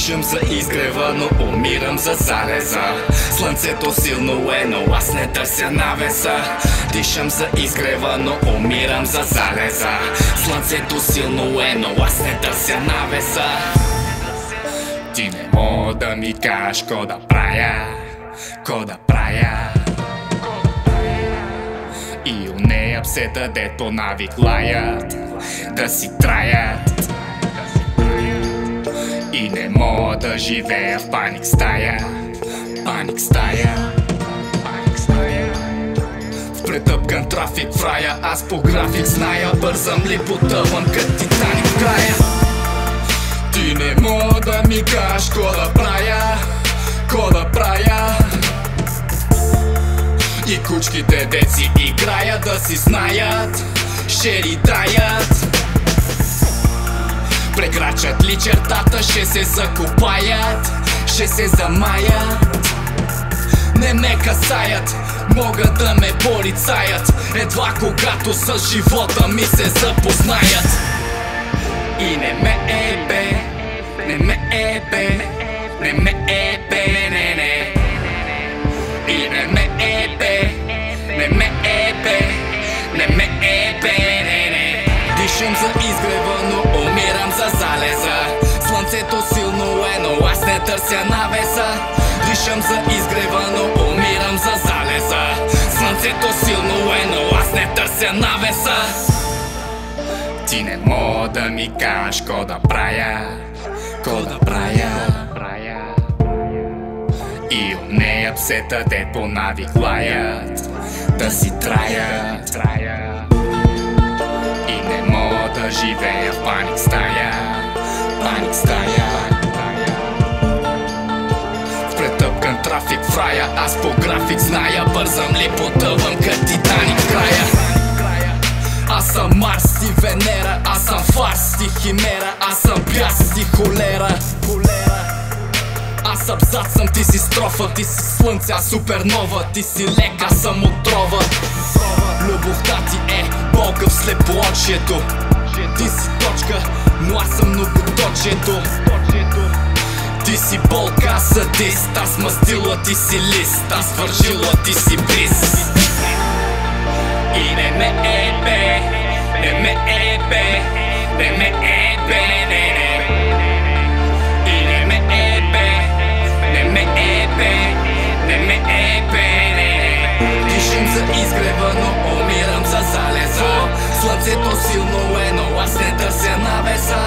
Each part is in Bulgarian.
Дишам за изгрева, но умирам за залеза. Слънцето силно е, но аз не търся навеса. Дишам за изгрева, но умирам за залеза. Слънцето силно е, но аз не търся навеса. Ти не мога да ми кажеш ко да правя, ко да правя. И онея псета, дет по навик лаят, да си траят. И не мога да живея в паник стая, паник стая. В претъпкан трафик в рая, аз по график зная. Бързам ли потъвам кът Титаник в края. Ти не мога да ми кажеш ко да правя, ко да правя. И кучките деци играят, да си знаят, ще ридаят. Прекрачат ли чертата, ще се закопаят, ще се замаят. Не ме касаят, могат да ме порицаят едва когато с живота ми се запознаят. И не ме ебе, не ме ебе, не ме ебе, не, не. И не ме ебе, не ме ебе, не ме ебе, не, не. Дишам за изгрева, но умирам за залеза. Слънцето силно е, но аз не търся навеса. Дишам за изгрева, но умирам за залеза. Слънцето силно е, но аз не търся навеса. Ти не мога да ми кажеш ко да правя, ко да правя. И онея псета, дет по навик лаят, да си траят. И не мога да живея в паник стая, паник стая. В претъпкан трафик в рая, аз по график зная. Бързам ли потъвам кът Титаник в края. Аз съм Марс, ти Венера, аз съм Фарс, ти Химера, аз съм бяс, ти холера. Аз абзац съм, ти си строфа, ти си слънце, аз супернова. Ти си лек, аз съм отрова. Любовта ти е болка в слепоочието. Ти си точка, но аз съм многоточието. Ти си болка, аз садист, аз мастила, ти си лист, аз вържила, ти си бриз. И не ме ебе, не ме ебе, не ме ебе, не, не. И не ме ебе, не ме ебе, не ме ебе, не. Дишам за изгрева, но умирам за залеза. Слънцето силно е, но аз не търся навеса.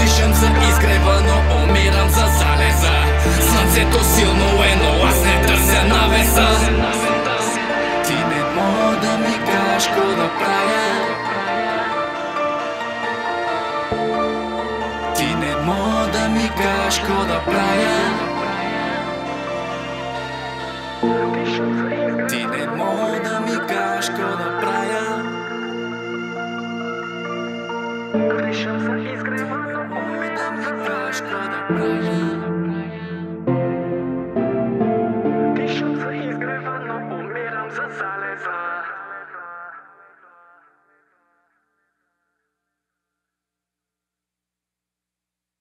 Дишам за изгрева, но умирам за залеза. Слънцето силно е, но аз не търся навеса. Ти не мога да ми кажеш ко да правя. Ти не мога да ми кажеш ко да правя. Ти не мога да ми кажеш ко да правя. Дишам за изгрева, но умирам да ми кажеш ко да правя. Дишам за изгрева, но умирам за залеза.